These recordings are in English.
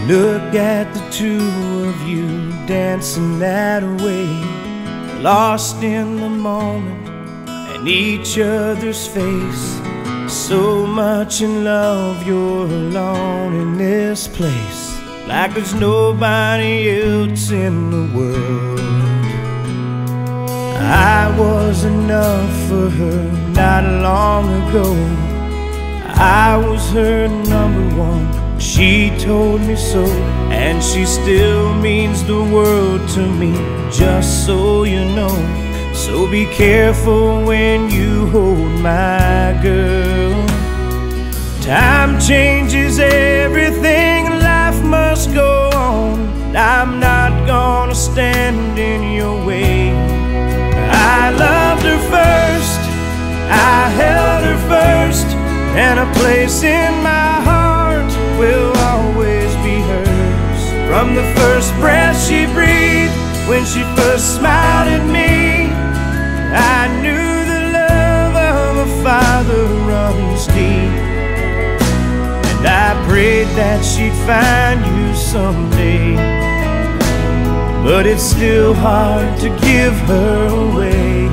Look at the two of you dancing that way, lost in the moment and each other's face. So much in love, you're alone in this place, like there's nobody else in the world. I was enough for her not long ago. I was her number one, she told me so, and she still means the world to me, just so you know. So be careful when you hold my girl. Time changes everything, life must go on. I'm not gonna stand in your way. I loved her first, I held her first, and a place in my heart will always be hers. From the first breath she breathed, when she first smiled at me, I knew the love of a father runs deep. And I prayed that she'd find you someday, but it's still hard to give her away.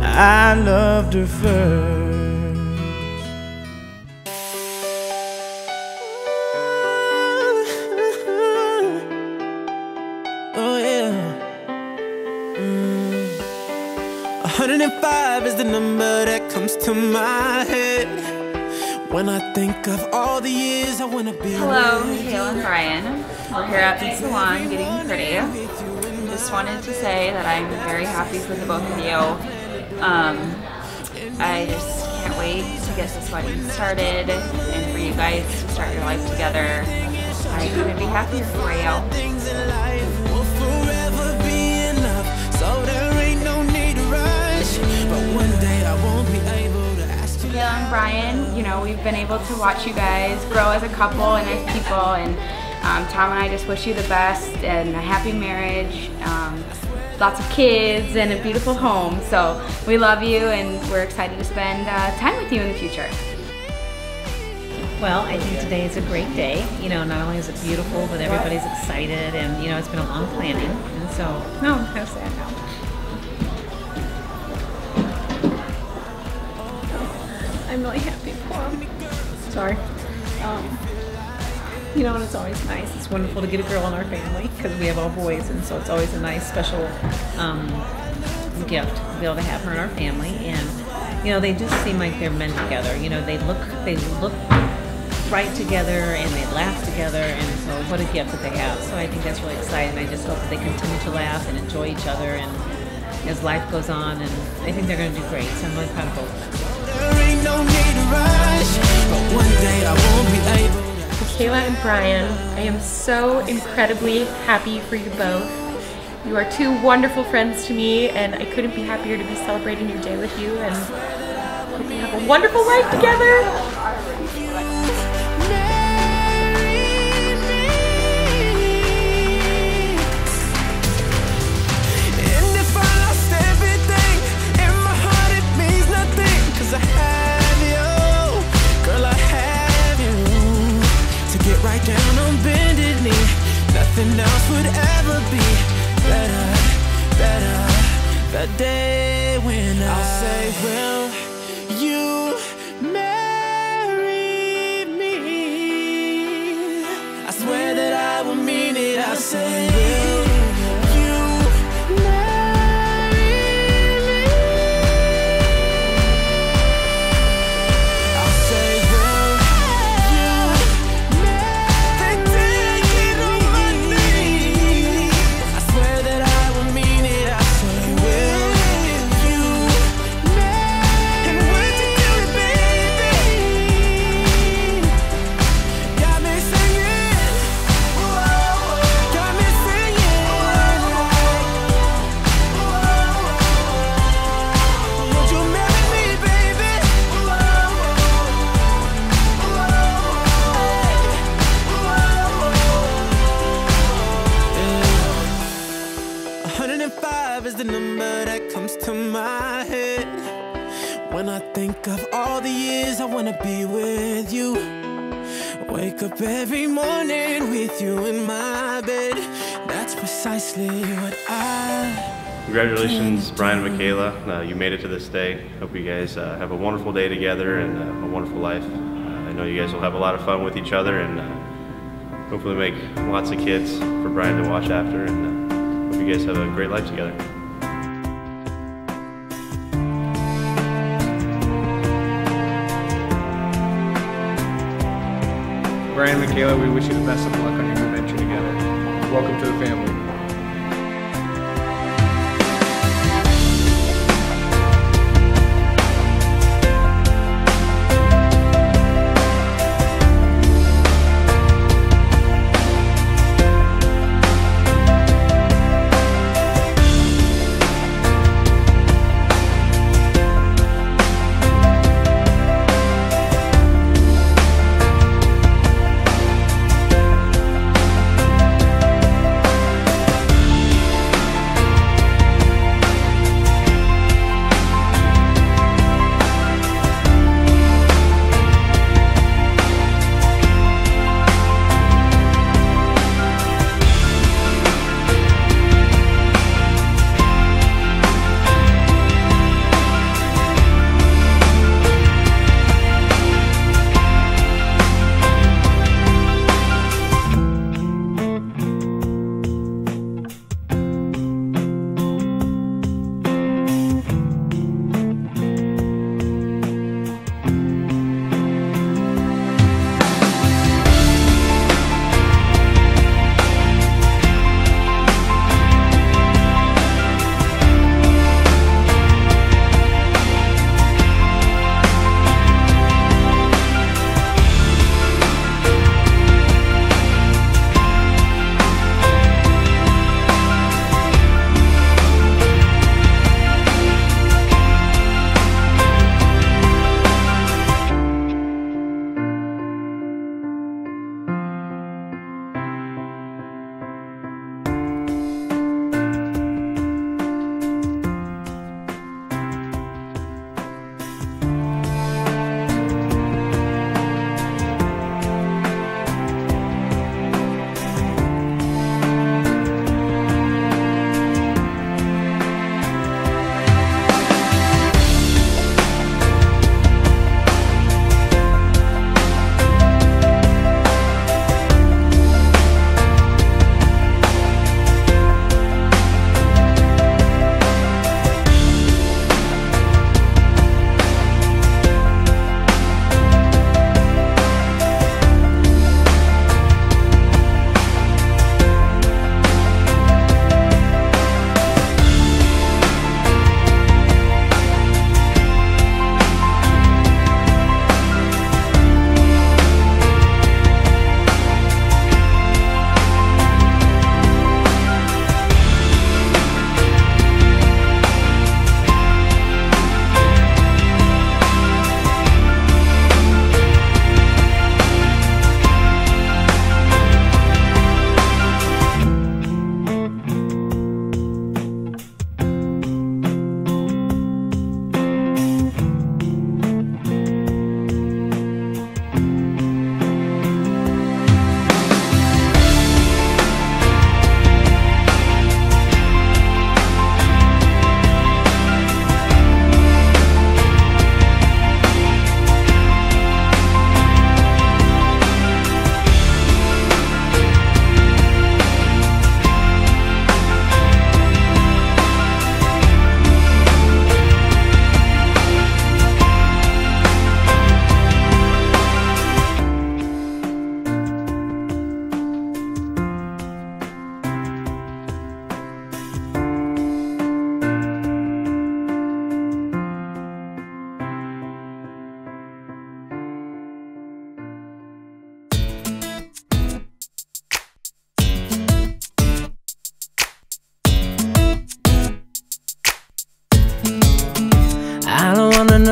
I loved her first. Oh yeah. 105 is the number that comes to my head when I think of all the years I wanna be. Hello, Kayla and Brian. We're here at the salon getting pretty. Just wanted to say that I'm very happy for the both of you. I just can't wait to get this wedding started and for you guys to start your life together. I couldn't be happier for you. Kayla and Brian, you know, we've been able to watch you guys grow as a couple and as people, and Tom and I just wish you the best and a happy marriage, lots of kids and a beautiful home. So we love you and we're excited to spend time with you in the future. Well, I think today is a great day. You know, not only is it beautiful, but everybody's excited, and you know, it's been a long planning. And so, no, I'm kind of sad now. I'm really happy for him. Sorry. You know, and it's always nice. It's wonderful to get a girl in our family because we have all boys, and so it's always a nice, special gift to be able to have her in our family. And you know, they just seem like they're meant together. You know, they look right together, and they laugh together, and so what a gift that they have. So I think that's really exciting. I just hope that they continue to laugh and enjoy each other, and as life goes on, and I think they're going to do great. So I'm really proud of both of them. Kayla and Brian, I am so incredibly happy for you both. You are two wonderful friends to me, and I couldn't be happier to be celebrating your day with you, and hope you have a wonderful life together. Right down on bended knee, nothing else would ever be better, better. That day when I'll say, will you marry me? I swear that I will mean it. I'll say, will you marry me? I'll say, is the number that comes to my head when I think of all the years I wanna be with you. Wake up every morning with you in my bed. That's precisely what I... Congratulations, Brian and Michaela. You made it to this day. Hope you guys have a wonderful day together and a wonderful life. I know you guys will have a lot of fun with each other and hopefully make lots of kids for Brian to watch after, and hope you guys have a great life together. Brian and Michaela, we wish you the best of luck on your new venture together. Welcome to the family.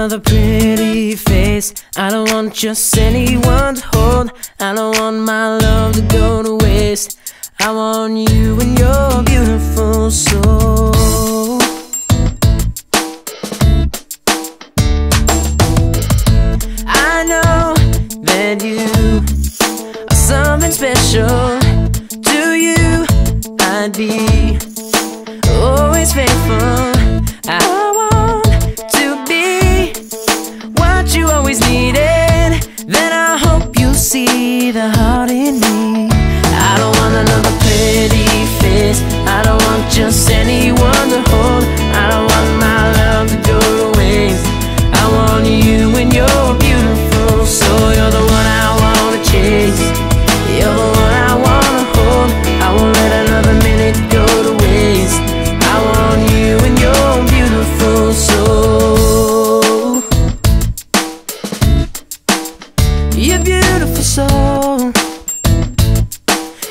another pretty face. I don't want just anyone to hold. I don't want my love to go to waste. I want you and your beautiful soul. I know that you special to you. I'd be always faithful. I want to be what you always needed. Then I hope you'll see the heart in me. I don't want another pretty face. I don't want just anyone to hold. I don't want my love to go to waste. I want you and you're beautiful, so you're the one I wanna chase. You're the one I wanna hold. I won't let another minute go to waste. I want you and you're beautiful, so you're beautiful, so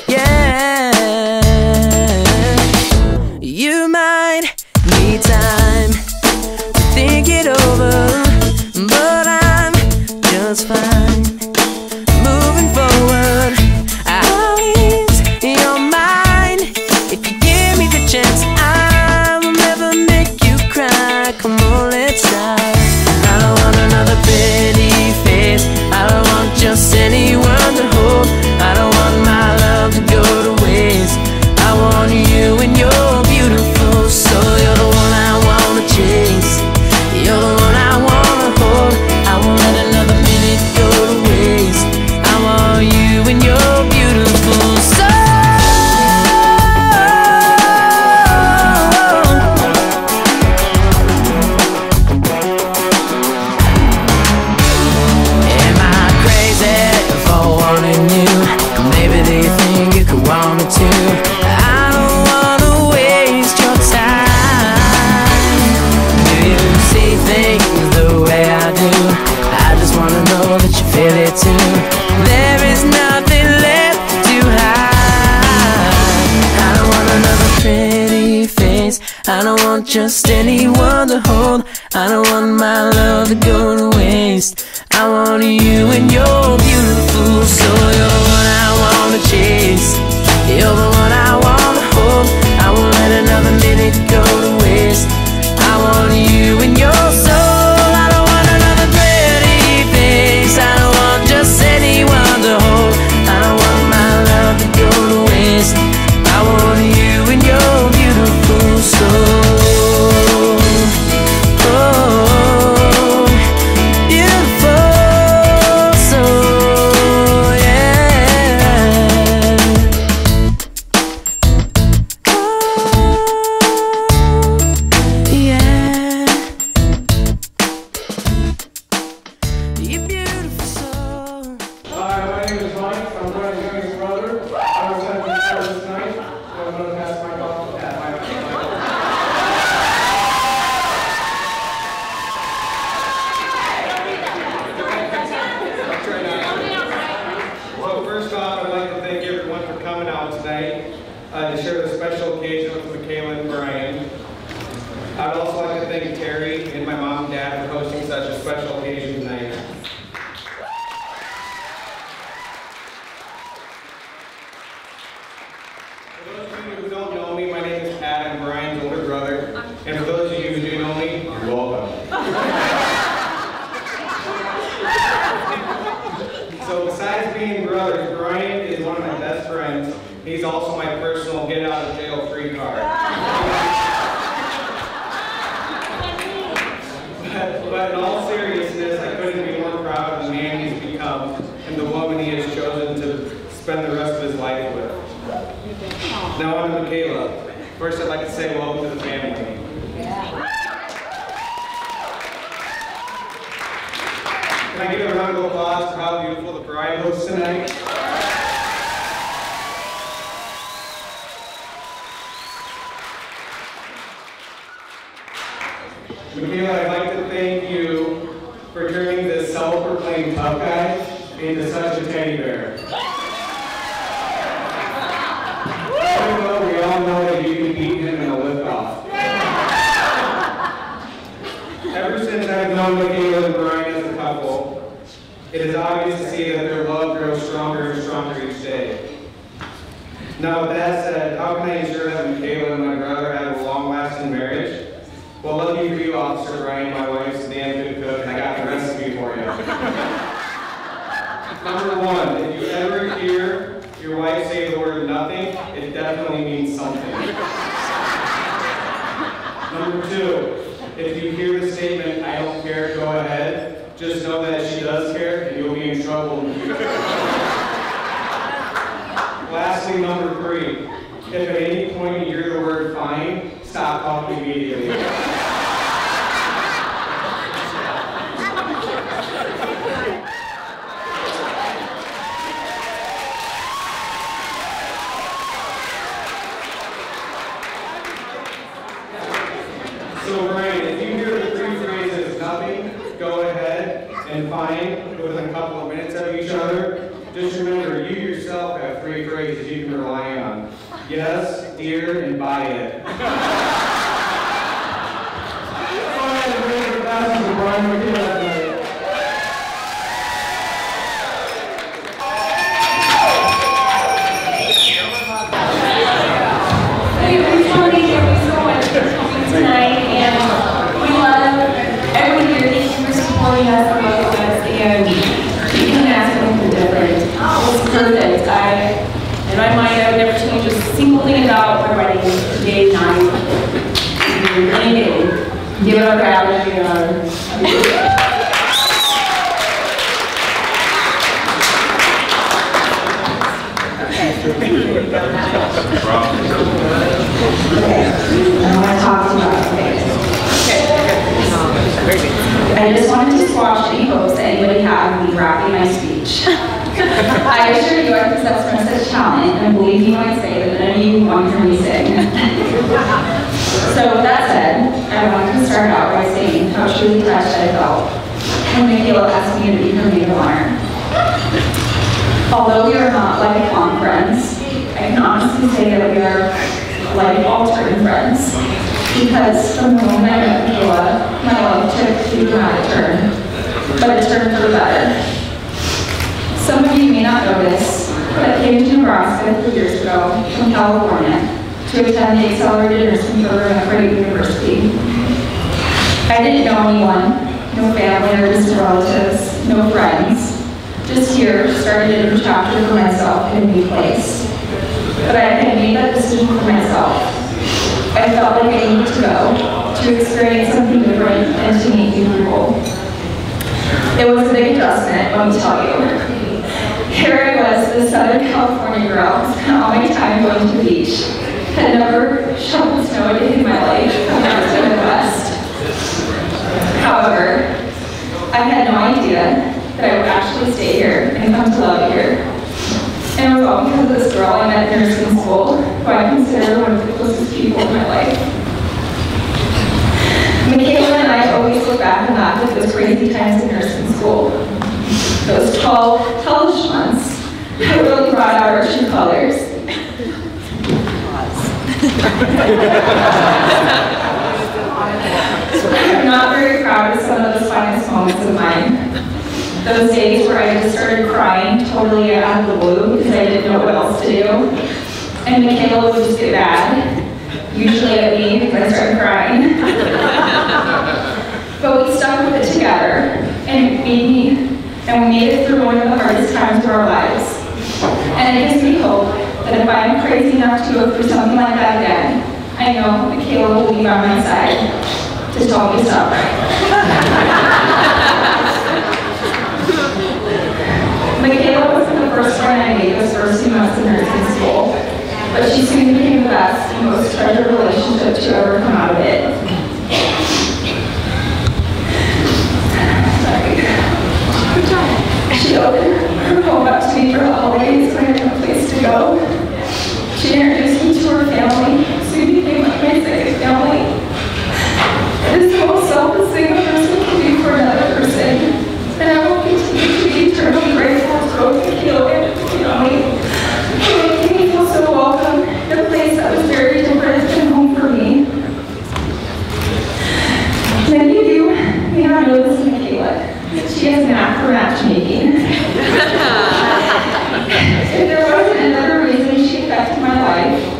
yeah. You might need time to think it over, but I'm just fine moving forward. I'll ease your mind if you give me the chance. I will never make you cry. Come on, let's start. I don't want another pretty face. I don't want just anyone to hold. I don't want my love to go to waste. I want you and you're beautiful, so you're the one I wanna chase. You're the one I wanna hold. I won't let another minute go to waste. I want you and you're beautiful, so am I crazy for wanting you? Maybe they think you could want me too. I don't wanna waste your time. Do you see things the way I do? I just wanna know that you feel it too. There is nothing left to hide. I don't want another pretty face. I don't want just anyone to hold. I don't want my love to go to waste. I want you and you're beautiful, so you're the one I wanna chase. You're the one I wanna hold. I won't let another minute go to waste. I want you and your soul. I don't want another pretty face. I don't want just anyone to hold. I don't want my love to go to waste. I want you and your beautiful soul. Oh, beautiful soul, yeah. Oh, yeah. You're beautiful soul. Hi, my name is Mike. I'm Brian's youngest brother. I was having a service tonight. I'm going to pass my off to Pat. Well, first off, I'd like to thank everyone for coming out tonight to share the special occasion with Michaela and Brian. I'd also like to thank Terry and my mom and dad for hosting such a special occasion tonight. For those of you who don't know me, my name is Pat. I'm Brian's older brother. And for those of you who do know me, you're welcome. So besides being brothers, Brian is one of my best friends. He's also my personal get out of jail free card. But in all seriousness, I couldn't be more proud of the man he's become and the woman he has chosen to spend the rest of his life with. Now on to Michaela. First, I'd like to say welcome to the family. Can I give a round of applause for how beautiful the bride looks tonight? Michaela, I'd like to thank you for turning this self-proclaimed tough guy into such a teddy bear. Even though we all know that you can beat him in a lift-off. Ever since I've known Michaela and Brian as a couple, it is obvious to see that their love grows stronger and stronger each day. Now with that said, how can I ensure that Michaela and my brother have a long-lasting marriage? Well, lucky for you, Officer Brian, my wife's a damn good cook, and I got the recipe for you. Number one, if you ever hear your wife say the word nothing, it definitely means something. Number 2, if you hear the statement, I don't care, go ahead, just know that she does care and you'll be in trouble. Lastly, number 3, if at any point you hear the word fine, stop talking immediately. So Brian, if you hear the 3 phrases, nothing, go ahead, and fine, within a couple of minutes of each other, just remember, you yourself have 3 phrases you can rely on. Yes, dear, and buy it. Brian McKayla. Perfect. In my mind, I would never change a single thing about my wedding day, night, anything. Give it a round, I want to talk to you about I just wanted to squash any hopes that anybody had of me wrapping my speech. I assure you I possess no such talent, and believe me when I say that none of you want to hear me sing. So with that said, I wanted to start out by saying how truly touched I felt when Michaela asked me to be her maid of honor. Although we are not lifelong friends, I can honestly say that we are life-altering friends, because from the moment I met Michaela, my life took a dramatic turn, but it turned for the better. Some of you may not know this, but I came to Nebraska 3 years ago from California to attend the accelerated nursing program at Creighton University. I didn't know anyone, no family or distant relatives, no friends. Just here, started a new chapter for myself in a new place. But I had made that decision for myself. I felt like I needed to go, to experience something different and to meet new people. It was a big adjustment, let me tell you. Here I was, this Southern California girl, spent all my time going to the beach, had never shoveled snow a day in my life, when I was in the Midwest. However, I had no idea that I would actually stay here and come to love here. And it was all because of this girl I met in nursing school, who I consider one of the closest people in my life. Michaela and I always look back and laugh at those crazy times in nursing school. Those 12 hellish months that really brought out our true colors. I'm not very proud of some of those finest moments of mine. Those days where I just started crying totally out of the blue because I didn't know what else to do. And Michaela would just get mad, usually at me because I started crying. But we stuck with it together, and we made it through one of the hardest times of our lives. And it gives me hope that if I'm crazy enough to go through something like that again, I know Michaela will be by my side to tell me to stop Michaela wasn't the first friend I made those first 2 months in nursing school, but she soon became the best and most treasured relationship to ever come out of it. She opened her home up to me for the holidays when I had no place to go. She introduced me to her family, soon became like my second family. It is the most selfless thing a person can do for another person, and I will continue to be eternally grateful to both Michaela and her family for making me feel so welcome in a place that was very different than home for me. Many of you may not know this Michaela. She has an knack for matchmaking. If there wasn't another reason she affected my life,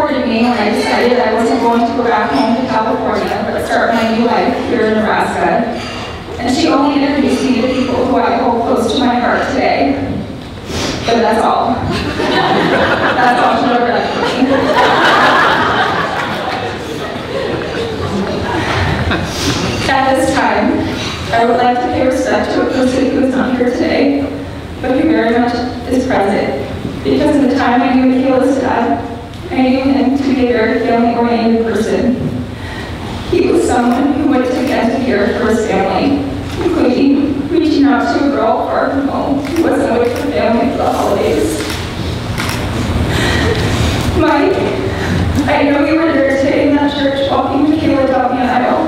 supported me when I decided I wasn't going to go back home to California, but start my new life here in Nebraska. And she only introduced me to people who I hold close to my heart today. But that's all. That's all she's ever done for me. At this time, I would like to pay respect to a person who is not here today, but who very much is present. Because in the time I knew Michaela's dad, I knew him to be a very family-oriented person. He was someone who went to the end of the earth for his family, including reaching out to a girl far from home who wasn't away from family for the holidays. Mike, I know you were there today in that church walking Michaela down the aisle.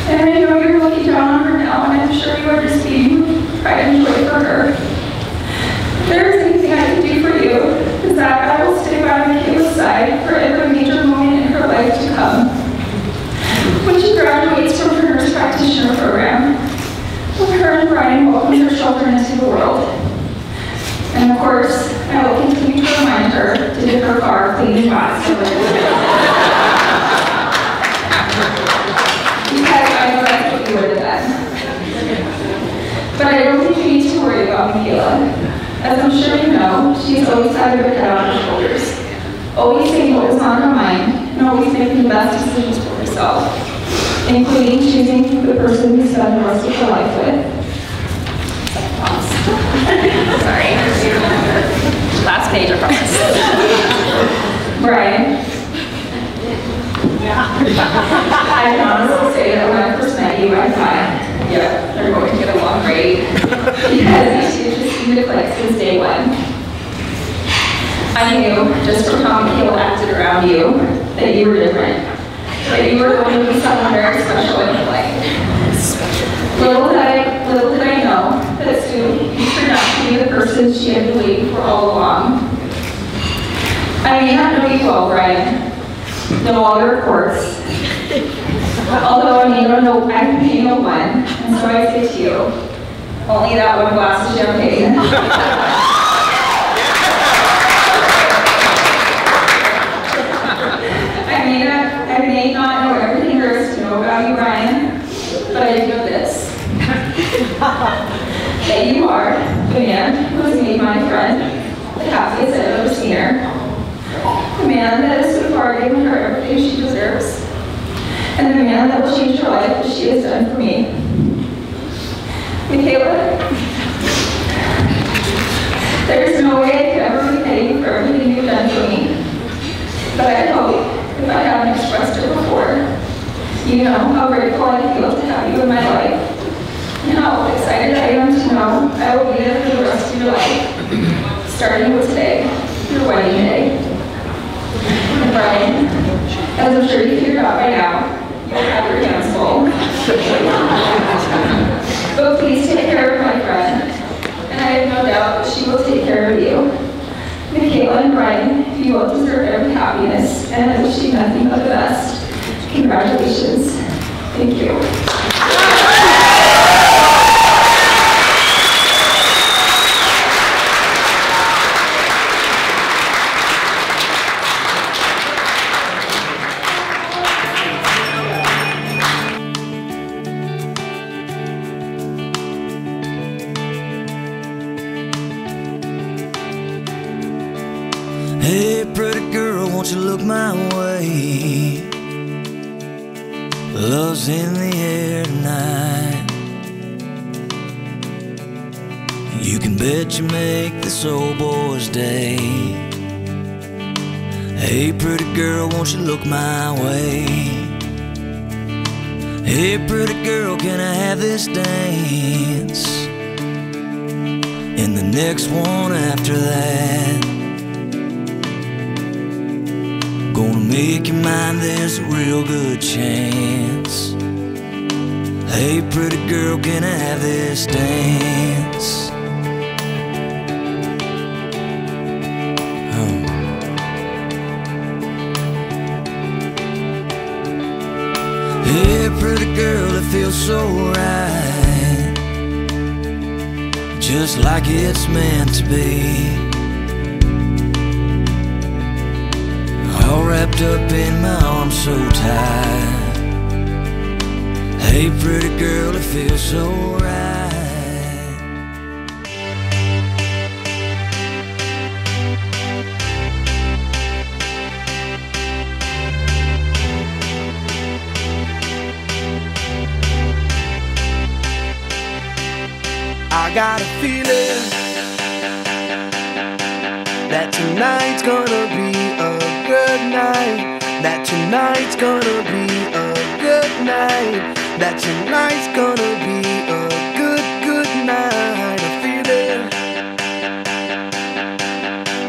And I know you're looking down on her now, and I'm sure you are just being pride and joy for her. If there is anything I can do for you, is that I will stay by Michaela's side for every major moment in her life to come. When she graduates from her nurse practitioner program, when her and Brian welcome their children into the world. And of course, I will continue to remind her to get her car clean and waxed. Because I know that's what you would have done. But I don't think you need to worry about Michaela. As I'm sure you know, she's always had her head on her shoulders, always saying what was on her mind, and always making the best decisions for herself, including choosing the person to spend the rest of her life with. Sorry. Last page, I promise. Brian. I can honestly say that when I first met you, I thought, yeah, they're going to get along great. Because these two just seemed to click since day one. I knew, just from how Michaela acted around you, that you were different. That you were going to be someone very special in your life. Little did I know that soon you turned out to be the person she had been waiting for all along. I may not know you well, Brian. Know all your reports. Although I may know one, and so I say to you, only that one glass of champagne. I may not know everything there is to know about you, Brian, but I do know this. That you are the man who has made my friend the happiest I've ever seen her. The man that has so far given her everything she deserves. And the man that will change her life as she has done for me. Michaela, there is no way I could ever repay you for everything you've done for me. But I hope, if I haven't expressed it before, you know how grateful I feel to have you in my life. And how excited I am to know I will be there for the rest of your life, starting with today, your wedding day. And Brian, as I'm sure you figured out by now, you'll have your hands full. But please take care of my friend, and I have no doubt that she will take care of you. Michaela and Brian, you both deserve every happiness, and I wish you nothing but the best. Congratulations. Thank you. Hey, pretty girl, won't you look my way? Love's in the air tonight. You can bet you make this old boy's day. Hey, pretty girl, won't you look my way? Hey, pretty girl, can I have this dance? And the next one after that. Gonna make you mine, there's a real good chance. Hey, pretty girl, can I have this dance? Hey, pretty girl, it feels so right, just like it's meant to be. wrapped up in my arms so tight. Hey pretty girl, it feels so right. I got a feeling that tonight's gonna be a good night. That tonight's gonna be a good night. That tonight's gonna be a good night. A feeling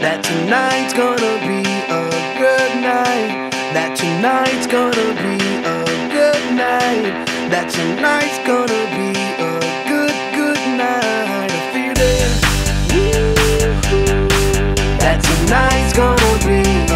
that tonight's gonna be a good night. That tonight's gonna be a good night. That tonight's gonna be a good night. A feeling that tonight's gonna be